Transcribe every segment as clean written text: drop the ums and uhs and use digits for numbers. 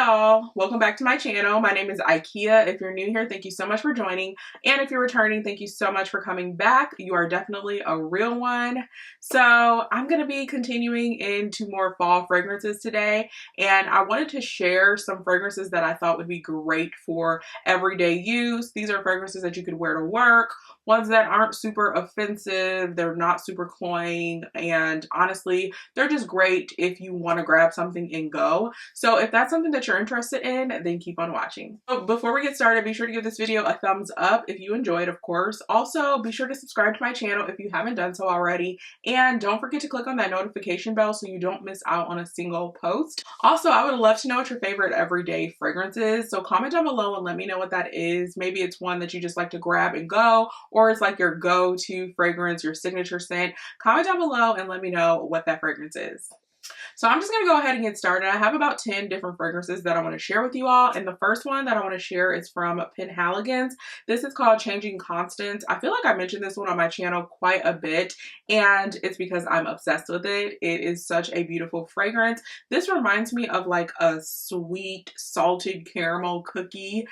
y'all, welcome back to my channel. My name is Ikea. If you're new here, thank you so much for joining, and if you're returning, thank you so much for coming back. You are definitely a real one. So I'm going to be continuing into more fall fragrances today, and I wanted to share some fragrances that I thought would be great for everyday use. These are fragrances that you could wear to work, ones that aren't super offensive, they're not super cloying, and honestly, they're just great if you want to grab something and go. So if that's something that you're interested in, then keep on watching. So before we get started, be sure to give this video a thumbs up if you enjoyed, of course. Also, be sure to subscribe to my channel if you haven't done so already. And don't forget to click on that notification bell so you don't miss out on a single post. Also, I would love to know what your favorite everyday fragrance is. So comment down below and let me know what that is. Maybe it's one that you just like to grab and go, or it's like your go-to fragrance, your signature scent. Comment down below and let me know what that fragrance is. So I'm just going to go ahead and get started. I have about 10 different fragrances that I want to share with you all. And the first one that I want to share is from Penhaligons. This is called Changing Constants. I feel like I mentioned this one on my channel quite a bit, and it's because I'm obsessed with it. It is such a beautiful fragrance. This reminds me of like a sweet salted caramel cookie.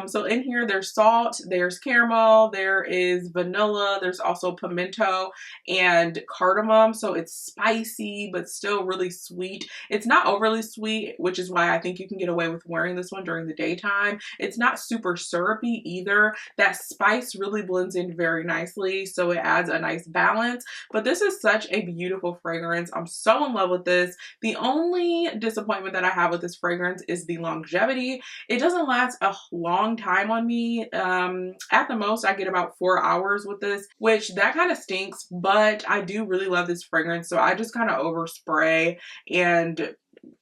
So in here there's salt, there's caramel, there is vanilla, there's also pimento and cardamom. So it's spicy but still really sweet. It's not overly sweet, which is why I think you can get away with wearing this one during the daytime. It's not super syrupy either. That spice really blends in very nicely, so it adds a nice balance. But this is such a beautiful fragrance. I'm so in love with this. The only disappointment that I have with this fragrance is the longevity. It doesn't last a long time on me. At the most, I get about 4 hours with this, which that kind of stinks, but I do really love this fragrance, so I just kind of overspray, and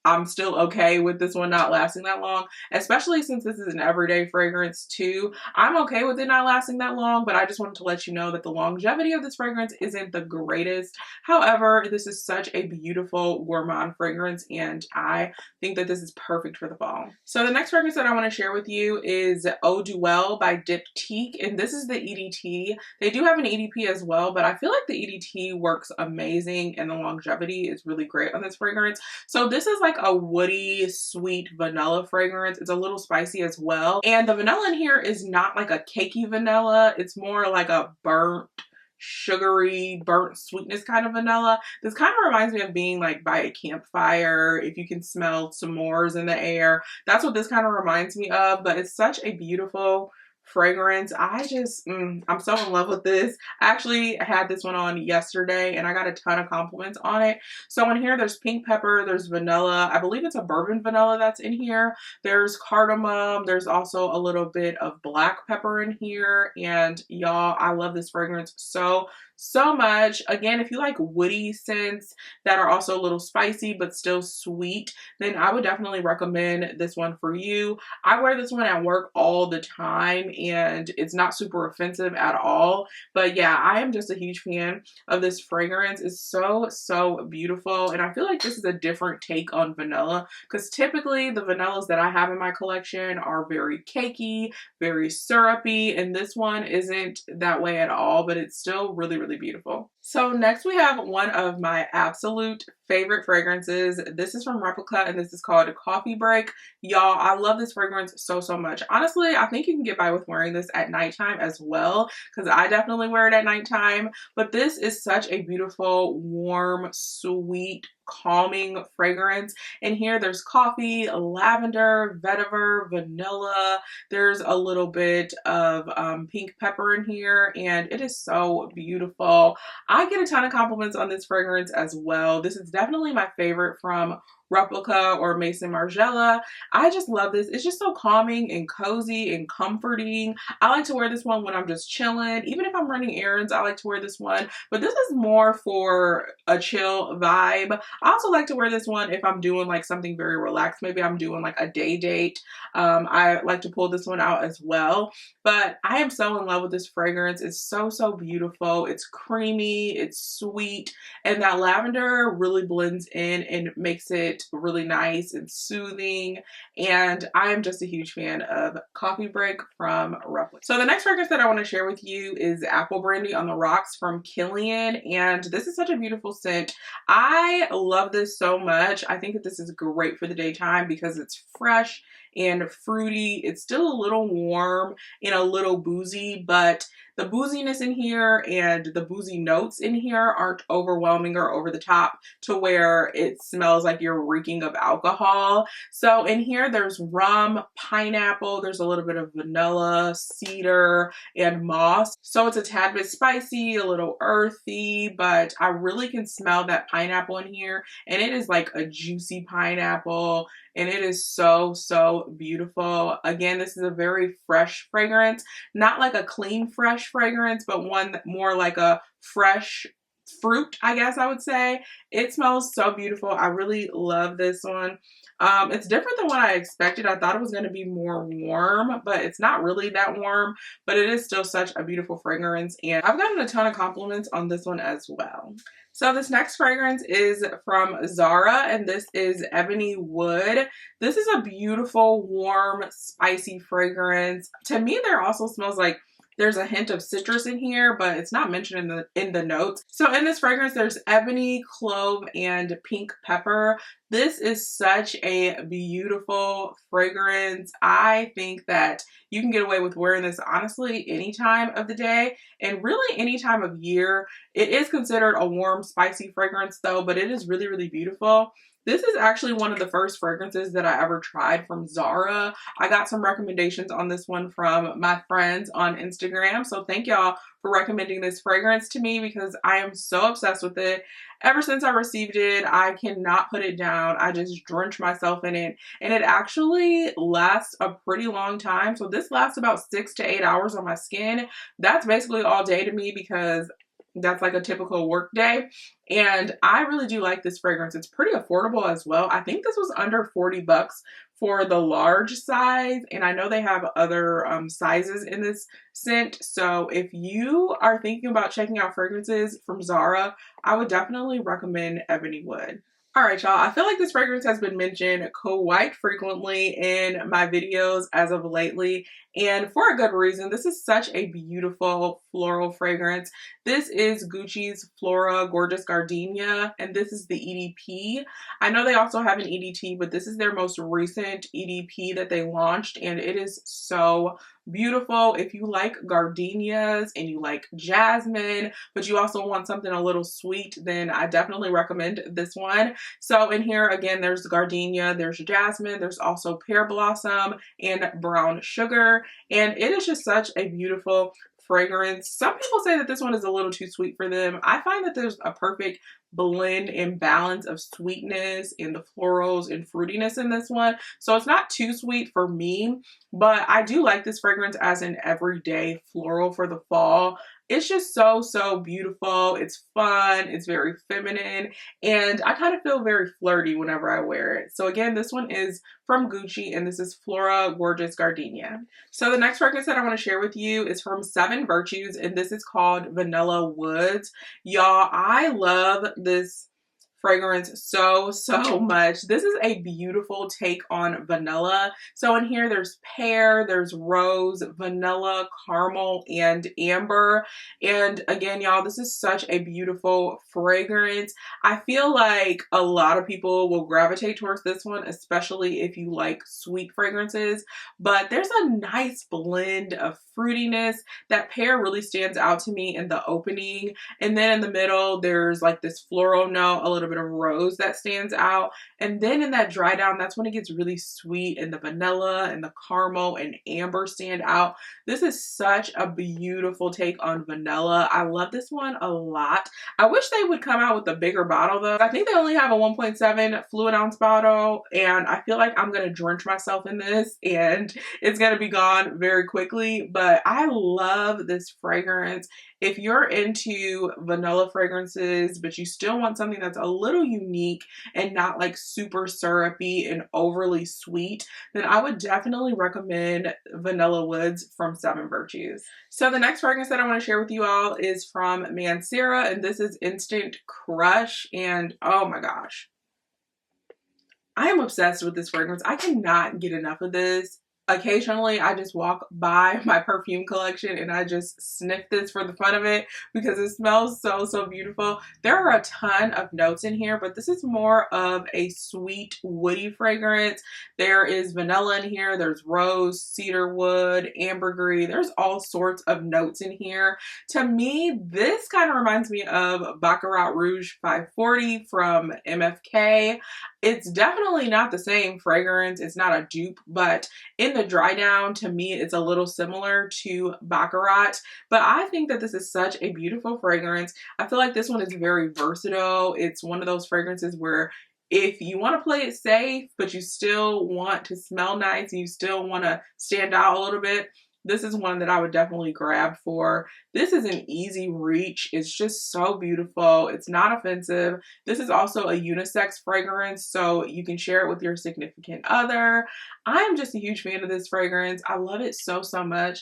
I'm still okay with this one not lasting that long, especially since this is an everyday fragrance too. I'm okay with it not lasting that long, but I just wanted to let you know that the longevity of this fragrance isn't the greatest. However, this is such a beautiful gourmand fragrance, and I think that this is perfect for the fall. So the next fragrance that I want to share with you is Eau Duelle by Diptyque, and this is the EDT. They do have an EDP as well, but I feel like the EDT works amazing, and the longevity is really great on this fragrance. So this is like a woody, sweet vanilla fragrance. It's a little spicy as well. And the vanilla in here is not like a cakey vanilla. It's more like a burnt, sugary, burnt sweetness kind of vanilla. This kind of reminds me of being like by a campfire, if you can smell s'mores in the air. That's what this kind of reminds me of, but it's such a beautiful fragrance. I just I'm so in love with this. I actually had this one on yesterday and I got a ton of compliments on it. So in here there's pink pepper, there's vanilla, I believe it's a bourbon vanilla that's in here, there's cardamom, there's also a little bit of black pepper in here, and y'all, I love this fragrance so much. Again, if you like woody scents that are also a little spicy but still sweet, then I would definitely recommend this one for you. I wear this one at work all the time and it's not super offensive at all. But yeah, I am just a huge fan of this fragrance. It's so beautiful, and I feel like this is a different take on vanilla, because typically the vanillas that I have in my collection are very cakey, very syrupy, and this one isn't that way at all, but it's still really beautiful. So next we have one of my absolute favorite fragrances. This is from Replica, and this is called Coffee Break. Y'all, I love this fragrance so much. Honestly, I think you can get by with wearing this at nighttime as well, because I definitely wear it at nighttime. But this is such a beautiful, warm, sweet, calming fragrance. In here there's coffee, lavender, vetiver, vanilla. There's a little bit of pink pepper in here, and it is so beautiful. I get a ton of compliments on this fragrance as well. This is definitely my favorite from Replica or Maison Margiela. I just love this. It's just so calming and cozy and comforting. I like to wear this one when I'm just chilling. Even if I'm running errands, I like to wear this one. But this is more for a chill vibe. I also like to wear this one if I'm doing like something very relaxed. Maybe I'm doing like a day date. I like to pull this one out as well. But I am so in love with this fragrance. It's so beautiful. It's creamy, it's sweet, and that lavender really blends in and makes it it really nice and soothing. And I am just a huge fan of Coffee Break from Replica. So the next fragrance that I want to share with you is Apple Brandy on the Rocks from Killian. And this is such a beautiful scent. I love this so much. I think that this is great for the daytime because it's fresh and fruity. It's still a little warm and a little boozy, but the booziness in here and the boozy notes in here aren't overwhelming or over the top to where it smells like you're reeking of alcohol. So in here there's rum, pineapple, there's a little bit of vanilla, cedar, and moss. So it's a tad bit spicy, a little earthy, but I really can smell that pineapple in here, and it is like a juicy pineapple. And it is so, so beautiful. Again, this is a very fresh fragrance, not like a clean fresh fragrance, but one more like a fresh fruit, I guess I would say. It smells so beautiful. I really love this one. It's different than what I expected. I thought it was going to be more warm, but it's not really that warm, but it is still such a beautiful fragrance. And I've gotten a ton of compliments on this one as well. So this next fragrance is from Zara, and this is Ebony Wood. This is a beautiful, warm, spicy fragrance. To me, there also smells like there's a hint of citrus in here, but it's not mentioned in the notes. So in this fragrance, there's ebony, clove, and pink pepper. This is such a beautiful fragrance. I think that you can get away with wearing this honestly any time of the day and really any time of year. It is considered a warm, spicy fragrance though, but it is really, really beautiful. This is actually one of the first fragrances that I ever tried from Zara. I got some recommendations on this one from my friends on Instagram. So thank y'all for recommending this fragrance to me because I am so obsessed with it. Ever since I received it, I cannot put it down. I just drench myself in it. And it actually lasts a pretty long time. So this lasts about 6 to 8 hours on my skin. That's basically all day to me because that's like a typical work day. And I really do like this fragrance. It's pretty affordable as well. I think this was under 40 bucks for the large size. And I know they have other sizes in this scent. So if you are thinking about checking out fragrances from Zara, I would definitely recommend Ebony Wood. All right, y'all. I feel like this fragrance has been mentioned quite frequently in my videos as of lately, and for a good reason. This is such a beautiful floral fragrance. This is Gucci's Flora Gorgeous Gardenia, and this is the EDP. I know they also have an EDT, but this is their most recent EDP that they launched, and it is so beautiful. If you like gardenias and you like jasmine, but you also want something a little sweet, then I definitely recommend this one. So in here, again, there's gardenia, there's jasmine, there's also pear blossom and brown sugar. And it is just such a beautiful fragrance. Some people say that this one is a little too sweet for them. I find that there's a perfect blend and balance of sweetness and the florals and fruitiness in this one. So it's not too sweet for me, but I do like this fragrance as an everyday floral for the fall. It's just so, so beautiful. It's fun. It's very feminine. And I kind of feel very flirty whenever I wear it. So again, this one is from Gucci, and this is Flora Gorgeous Gardenia. So the next fragrance that I want to share with you is from 7 Virtues, and this is called Vanilla Woods. Y'all, I love this fragrance so, so much. This is a beautiful take on vanilla. So in here there's pear, there's rose, vanilla, caramel, and amber. And again, y'all, this is such a beautiful fragrance. I feel like a lot of people will gravitate towards this one, especially if you like sweet fragrances, but there's a nice blend of fruitiness. That pear really stands out to me in the opening, and then in the middle there's like this floral note, a little bit of rose that stands out, and then in that dry down, that's when it gets really sweet, and the vanilla and the caramel and amber stand out. This is such a beautiful take on vanilla. I love this one a lot. I wish they would come out with a bigger bottle though. I think they only have a 1.7 fluid ounce bottle, and I feel like I'm gonna drench myself in this and it's gonna be gone very quickly, but I love this fragrance. If you're into vanilla fragrances, but you still want something that's a little unique and not like super syrupy and overly sweet, then I would definitely recommend Vanilla Woods from 7 Virtues. So the next fragrance that I want to share with you all is from Mancera, and this is Instant Crush, and oh my gosh. I am obsessed with this fragrance. I cannot get enough of this. Occasionally, I just walk by my perfume collection and I just sniff this for the fun of it because it smells so, so beautiful. There are a ton of notes in here, but this is more of a sweet, woody fragrance. There is vanilla in here. There's rose, cedar wood, ambergris. There's all sorts of notes in here. To me, this kind of reminds me of Baccarat Rouge 540 from MFK. It's definitely not the same fragrance. It's not a dupe, but in the dry down, to me, it's a little similar to Baccarat. But I think that this is such a beautiful fragrance. I feel like this one is very versatile. It's one of those fragrances where if you want to play it safe, but you still want to smell nice and you still want to stand out a little bit, this is one that I would definitely grab for. This is an easy reach. It's just so beautiful. It's not offensive. This is also a unisex fragrance, so you can share it with your significant other. I am just a huge fan of this fragrance. I love it so, so much.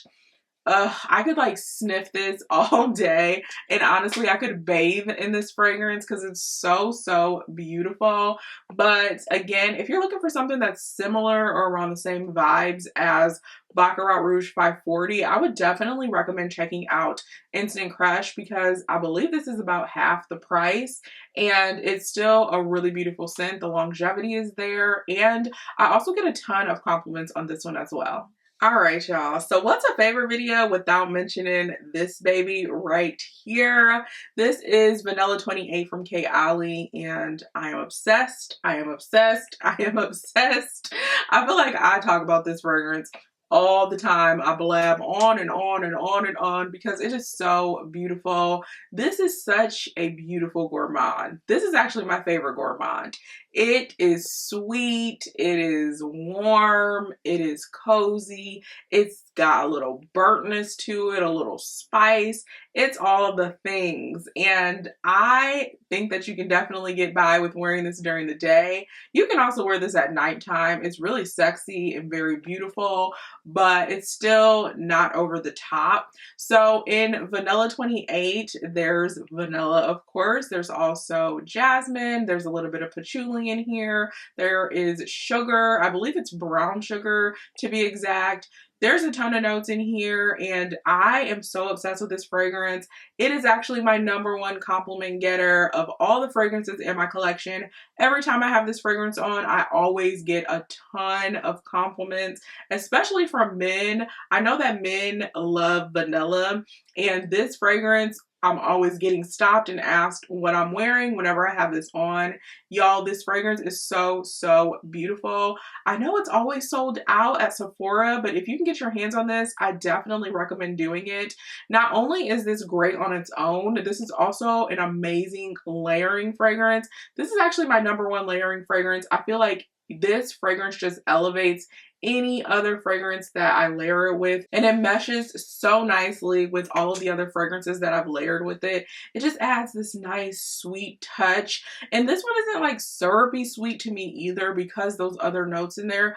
I could like sniff this all day, and honestly I could bathe in this fragrance because it's so, so beautiful. But again, if you're looking for something that's similar or around the same vibes as Baccarat Rouge 540, I would definitely recommend checking out Instant Crush because I believe this is about half the price and it's still a really beautiful scent. The longevity is there, and I also get a ton of compliments on this one as well. All right, y'all. So what's a favorite video without mentioning this baby right here? This is Vanilla 28 from KALE, and I am obsessed. I am obsessed. I am obsessed. I feel like I talk about this fragrance all the time. I blab on and on and on and on because it is so beautiful. This is such a beautiful gourmand. This is actually my favorite gourmand. It is sweet, it is warm, it is cozy, it's got a little burntness to it, a little spice. It's all of the things, and I think that you can definitely get by with wearing this during the day. You can also wear this at nighttime. It's really sexy and very beautiful, but it's still not over the top. So in Vanilla 28, there's vanilla, of course. There's also jasmine. There's a little bit of patchouli in here. There is sugar. I believe it's brown sugar to be exact. There's a ton of notes in here, and I am so obsessed with this fragrance. It is actually my #1 compliment getter of all the fragrances in my collection. Every time I have this fragrance on, I always get a ton of compliments, especially from men. I know that men love vanilla, and this fragrance, I'm always getting stopped and asked what I'm wearing whenever I have this on. Y'all, this fragrance is so, so beautiful. I know it's always sold out at Sephora, but if you can get your hands on this, I definitely recommend doing it. Not only is this great on its own, this is also an amazing layering fragrance. This is actually my #1 layering fragrance. I feel like this fragrance just elevates any other fragrance that I layer it with, and it meshes so nicely with all of the other fragrances that I've layered with it. It just adds this nice sweet touch, and this one isn't like syrupy sweet to me either because those other notes in there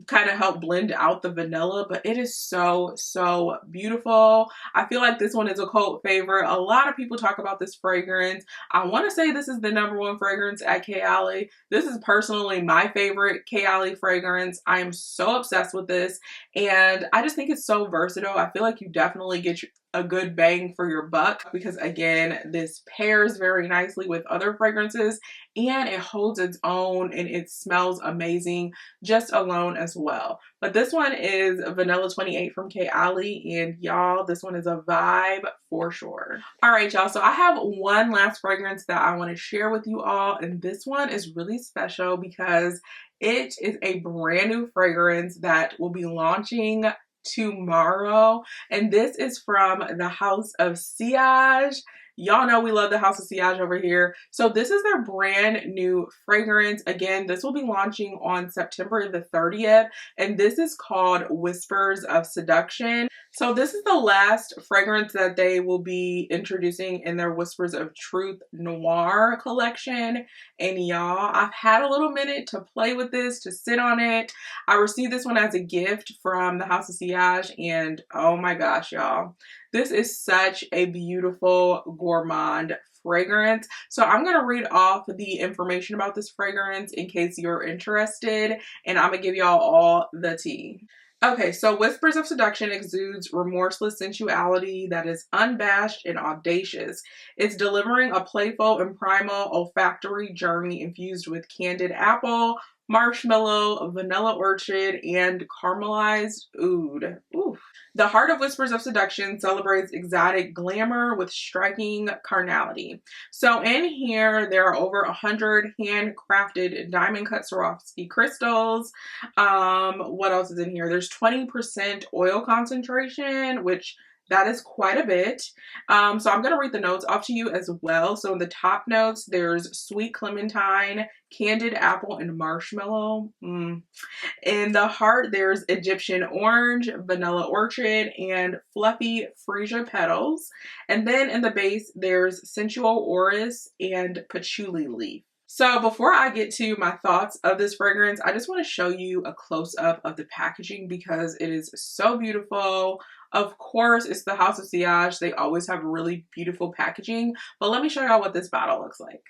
kind of help blend out the vanilla, but it is so, so beautiful. I feel like this one is a cult favorite. A lot of people talk about this fragrance. I want to say this is the #1 fragrance at KALE. This is personally my favorite KALE fragrance. I am so obsessed with this, and I just think it's so versatile. I feel like you definitely get a good bang for your buck because, again, this pairs very nicely with other fragrances and it holds its own and it smells amazing just alone as well. But this one is Vanilla 28 from KALE, and y'all, this one is a vibe for sure. All right, y'all, so I have one last fragrance that I want to share with you all, and this one is really special because it is a brand new fragrance that will be launching tomorrow, and this is from the House of Sillage. Y'all know we love the House of Sillage over here. So this is their brand new fragrance. Again, this will be launching on September the 30th, and this is called Whispers of Seduction. So this is the last fragrance that they will be introducing in their Whispers of Truth Noir collection. And y'all, I've had a little minute to play with this, to sit on it. I received this one as a gift from the House of Sillage, and oh my gosh, y'all. This is such a beautiful gourmand fragrance. So I'm going to read off the information about this fragrance in case you're interested, and I'm going to give y'all all the tea. Okay, so Whispers of Seduction exudes remorseless sensuality that is unabashed and audacious. It's delivering a playful and primal olfactory journey infused with candied apple, marshmallow, vanilla orchid, and caramelized oud. Ooh. The heart of Whispers of Seduction celebrates exotic glamour with striking carnality. So in here, there are over 100 handcrafted diamond cut Swarovski crystals. What else is in here? There's 20% oil concentration, which that is quite a bit. So I'm going to read the notes off to you as well. So in the top notes, there's sweet clementine, candied apple, and marshmallow. In the heart, there's Egyptian orange, vanilla orchid, and fluffy freesia petals. And then in the base, there's sensual orris and patchouli leaf. So before I get to my thoughts of this fragrance, I just want to show you a close-up of the packaging because it is so beautiful. Of course, it's the House of Sillage. They always have really beautiful packaging, but let me show y'all what this bottle looks like.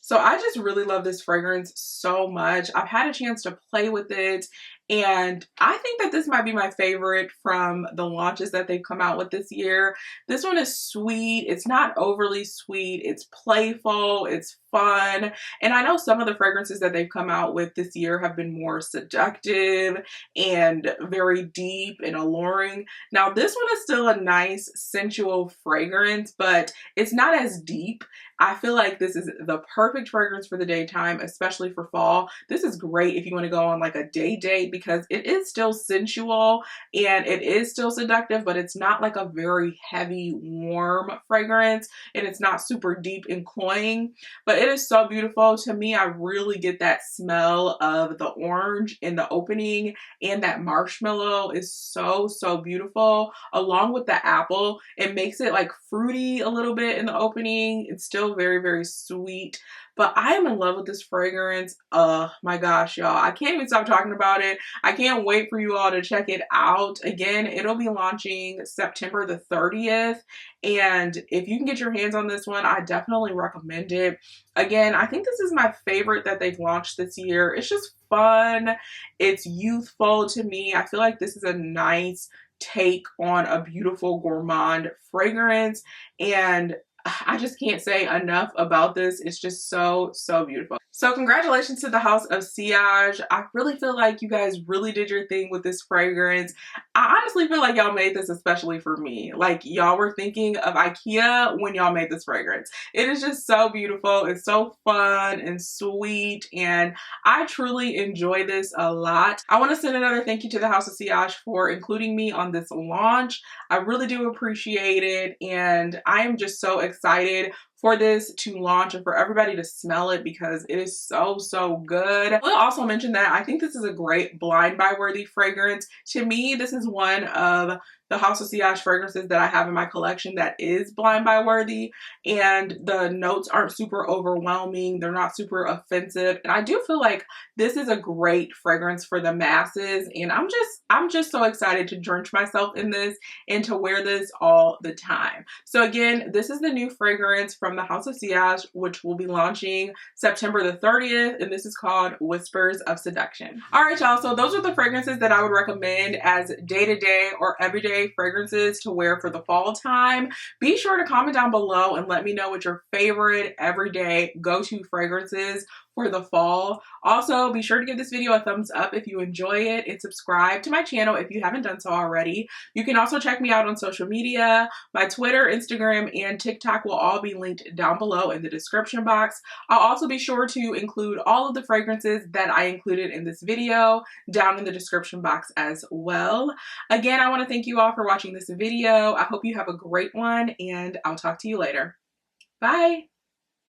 So I just really love this fragrance so much. I've had a chance to play with it, and I think that this might be my favorite from the launches that they've come out with this year. This one is sweet. It's not overly sweet. It's playful. It's fun. And I know some of the fragrances that they've come out with this year have been more seductive and very deep and alluring. Now, this one is still a nice, sensual fragrance, but it's not as deep. I feel like this is the perfect fragrance for the daytime, especially for fall. This is great if you want to go on like a day date because it is still sensual and it is still seductive, but it's not like a very heavy, warm fragrance, and it's not super deep and cloying, but it is so beautiful. To me, I really get that smell of the orange in the opening, and that marshmallow is so, so beautiful. Along with the apple, it makes it like fruity a little bit in the opening. It's still very, very sweet, but I am in love with this fragrance. My gosh, y'all, I can't even stop talking about it. I can't wait for you all to check it out. Again, it'll be launching September the 30th, and if you can get your hands on this one, I definitely recommend it. Again, I think this is my favorite that they've launched this year. It's just fun. It's youthful to me. I feel like this is a nice take on a beautiful gourmand fragrance, and I just can't say enough about this. It's just so, so beautiful. So congratulations to the House of Sillage. I really feel like you guys really did your thing with this fragrance. I honestly feel like y'all made this especially for me. Like y'all were thinking of Ikea when y'all made this fragrance. It is just so beautiful. It's so fun and sweet, and I truly enjoy this a lot. I want to send another thank you to the House of Sillage for including me on this launch. I really do appreciate it, and I am just so excited for this to launch and for everybody to smell it because it is so, so good. I will also mention that I think this is a great blind buy worthy fragrance. To me, this is one of the House of Sillage fragrances that I have in my collection that is blind buy worthy, and the notes aren't super overwhelming. They're not super offensive, and I do feel like this is a great fragrance for the masses, and I'm just so excited to drench myself in this and to wear this all the time. So again, this is the new fragrance from the House of Sillage, which will be launching September the 30th, and this is called Whispers of Seduction. All right, y'all, so those are the fragrances that I would recommend as day-to-day or everyday fragrances to wear for the fall time. Be sure to comment down below and let me know what your favorite everyday go-to fragrances for the fall. Also, be sure to give this video a thumbs up if you enjoy it, and subscribe to my channel if you haven't done so already. You can also check me out on social media. My Twitter, Instagram, and TikTok will all be linked down below in the description box. I'll also be sure to include all of the fragrances that I included in this video down in the description box as well. Again, I want to thank you all for watching this video. I hope you have a great one, and I'll talk to you later. Bye!